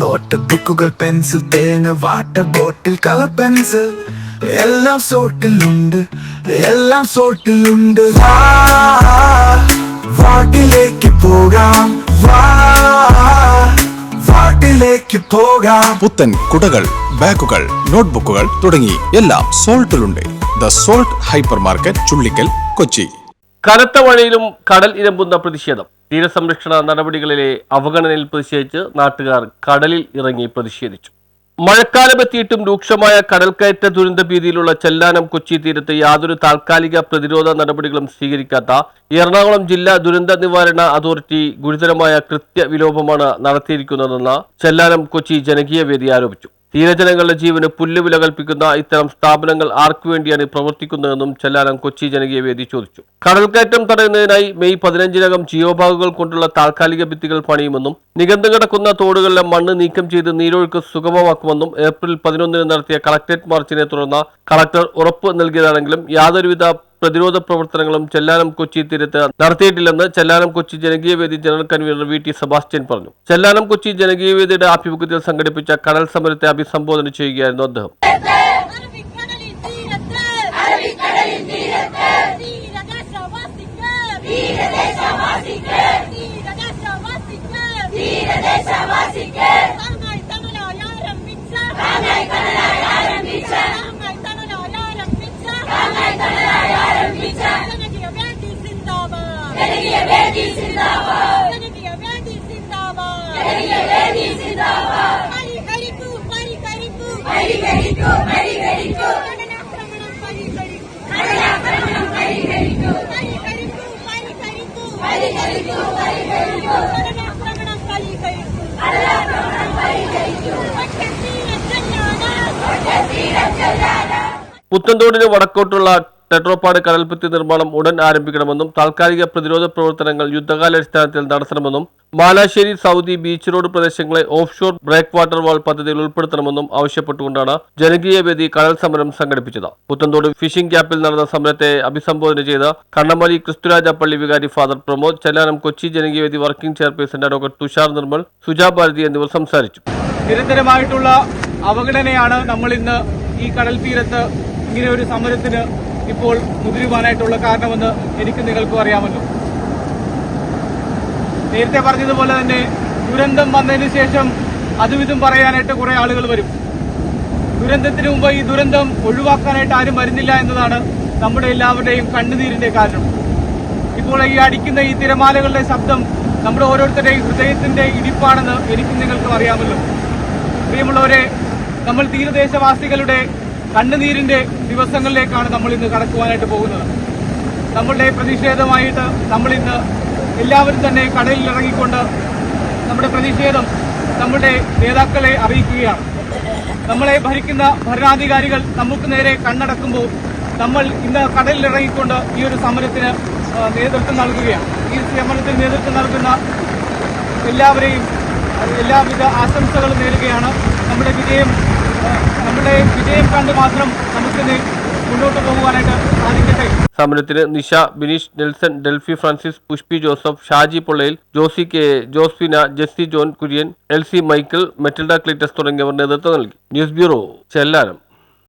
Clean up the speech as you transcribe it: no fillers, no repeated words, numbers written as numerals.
Not ബുക്കുകൾ pencil തേങ്ങ water bottle colour pencil എല്ലാം സോട്ടിലുണ്ട്, എല്ലാം സോട്ടിലുണ്ട്. വാട്ടിലേക്ക് പോകാം, വാട്ടിലേക്ക് പോകാം. പുത്തൻ കുടകൾ, ബാഗുകൾ, നോട്ട്ബുക്കുകൾ തുടങ്ങി എല്ലാം സോൾട്ടിലുണ്ട്. The Salt hypermarket, Chullikkal, Kochi. കനത്ത മഴയിലും കടൽ ഇരമ്പുന്ന പ്രതിഷേധം. തീരസംരക്ഷണ നടപടികളിലെ അവഗണനയിൽ പ്രതിഷേധിച്ച് നാട്ടുകാർ കടലിൽ ഇറങ്ങി പ്രതിഷേധിച്ചു. മഴക്കാലമെത്തിയിട്ടും രൂക്ഷമായ കടൽക്കയറ്റ ദുരന്ത ഭീതിയിലുള്ള ചെല്ലാനം കൊച്ചി തീരത്ത് യാതൊരു താൽക്കാലിക പ്രതിരോധ നടപടികളും സ്വീകരിക്കാത്ത എറണാകുളം ജില്ലാ ദുരന്ത നിവാരണ അതോറിറ്റി ഗുരുതരമായ കൃത്യവിലോപമാണ് നടത്തിയിരിക്കുന്നതെന്ന് ചെല്ലാനം കൊച്ചി ജനകീയ വേദി ആരോപിച്ചു. തീരജനങ്ങളുടെ ജീവന് പുല്ലുവില കൽപ്പിക്കുന്ന ഇത്തരം സ്ഥാപനങ്ങൾ ആർക്കു വേണ്ടിയാണ് പ്രവർത്തിക്കുന്നതെന്നും ചെല്ലാനം കൊച്ചി ജനകീയ വേദി ചോദിച്ചു. കടൽക്കയറ്റം തടയുന്നതിനായി മെയ് 15-നകം ജിയോബാഗുകൾ കൊണ്ടുള്ള താൽക്കാലിക ഭിത്തികൾ പണിയുമെന്നും നികന്നു കിടക്കുന്ന തോടുകളിലെ മണ്ണ് നീക്കം ചെയ്ത് നീരൊഴുക്ക് സുഗമമാക്കുമെന്നും ഏപ്രിൽ 11-ന് നടത്തിയ കളക്ടറേറ്റ് മാർച്ചിനെ തുടർന്ന് കളക്ടർ ഉറപ്പ് നൽകിയതാണെങ്കിലും യാതൊരുവിധ പ്രതിരോധ പ്രവർത്തനങ്ങളും ചെല്ലാനം കൊച്ചി തീരത്ത് നടത്തിയിട്ടില്ലെന്ന് Chellanam Kochi Janakeeya Vedi general convener V T Sebastian പറഞ്ഞു. ചെല്ലാനം കൊച്ചി ജനകീയ വേദിയുടെ ആഭിമുഖ്യത്തിൽ സംഘടിപ്പിച്ച കടൽ സമരത്തെ അഭിസംബോധന ചെയ്യുകയായിരുന്നു അദ്ദേഹം. പുത്തൻതോടിന് വടക്കോട്ടുള്ള ടെട്രോപാഡ് കടൽഭിത്തി നിർമ്മാണം ഉടൻ ആരംഭിക്കണമെന്നും താൽക്കാലിക പ്രതിരോധ പ്രവർത്തനങ്ങൾ യുദ്ധകാലാടിസ്ഥാനത്തിൽ നടത്തണമെന്നും മാലാശ്ശേരി സൗദി ബീച്ച് റോഡ് പ്രദേശങ്ങളെ ഓഫ് ഷോർ ബ്രേക്ക് വാട്ടർ വാൾ പദ്ധതിയിൽ ഉൾപ്പെടുത്തണമെന്നും ആവശ്യപ്പെട്ടുകൊണ്ടാണ് ജനകീയ വേദി കടൽ സമരം സംഘടിപ്പിച്ചത്. പുത്തൻതോട് ഫിഷിംഗ് ക്യാമ്പിൽ നടന്ന സമരത്തെ അഭിസംബോധന ചെയ്ത കണ്ണമലി ക്രിസ്തുരാജ പള്ളി വികാരി father Pramod, Chellanam Kochi Janakeeya Vedi working chairperson doctor Thushar Nirmal, Suja Bharathi എന്നിവർ സംസാരിച്ചു. നിരന്തരമായിട്ടുള്ള അവഗണനയാണ് നമ്മൾ ഇന്ന് ഈ കടൽ തീരത്ത് ഇങ്ങനെ ഒരു സമരത്തിന് ഇപ്പോൾ മുതിരുവാനായിട്ടുള്ള കാരണമെന്ന് എനിക്ക് നിങ്ങൾക്കും അറിയാമല്ലോ. നേരത്തെ പറഞ്ഞതുപോലെ തന്നെ ദുരന്തം വന്നതിന് ശേഷം അതും ഇതും പറയാനായിട്ട് കുറെ ആളുകൾ വരും. ദുരന്തത്തിന് മുമ്പ് ഈ ദുരന്തം ഒഴിവാക്കാനായിട്ട് ആരും വരുന്നില്ല എന്നതാണ് നമ്മുടെ എല്ലാവരുടെയും കണ്ണുനീരിന്റെ കാരണം. ഇപ്പോൾ ഈ അടിക്കുന്ന ഈ തിരമാലകളുടെ ശബ്ദം നമ്മുടെ ഓരോരുത്തരുടെയും ഹൃദയത്തിന്റെ ഇടിപ്പാണെന്ന് എനിക്കും നിങ്ങൾക്കും അറിയാമല്ലോ. പ്രിയമുള്ളവരെ, നമ്മൾ തീരദേശവാസികളുടെ കണ്ണുനീരിന്റെ ദിവസങ്ങളിലേക്കാണ് നമ്മൾ ഇന്ന് കടക്കുവാനായിട്ട് പോകുന്നത്. നമ്മളുടെ പ്രതിഷേധമായിട്ട് നമ്മൾ ഇന്ന് എല്ലാവരും തന്നെ കടലിൽ ഇറങ്ങിക്കൊണ്ട് നമ്മുടെ പ്രതിഷേധം നമ്മുടെ നേതാക്കളെ അറിയിക്കുകയാണ്. നമ്മളെ ഭരിക്കുന്ന ഭരണാധികാരികൾ നമുക്ക് നേരെ കണ്ണടക്കുമ്പോൾ നമ്മൾ ഇന്ന് കടലിൽ ഇറങ്ങിക്കൊണ്ട് ഈ ഒരു സമരത്തിന് നേതൃത്വം നൽകുകയാണ്. ഈ സമരത്തിന് നേതൃത്വം നൽകുന്ന എല്ലാവരെയും എല്ലാവിധ ആശംസകളും നേരുകയാണ്. നമ്മുടെ വിജയം കണ്ട് മാത്രം നമുക്ക് മുന്നോട്ട് പോകുവാനായിട്ട് സാധിക്കട്ടെ. സമരത്തിന് Nisha, Bineesh, Nelson, Delphi Francis, Pushpi Joseph, Shaji Pollayil, Josy K, Josephina, Jessy John Kurian, L C Michael, Matilda Cletus തുടങ്ങിയവർ നേതൃത്വം നൽകി. News bureau, Chellanam.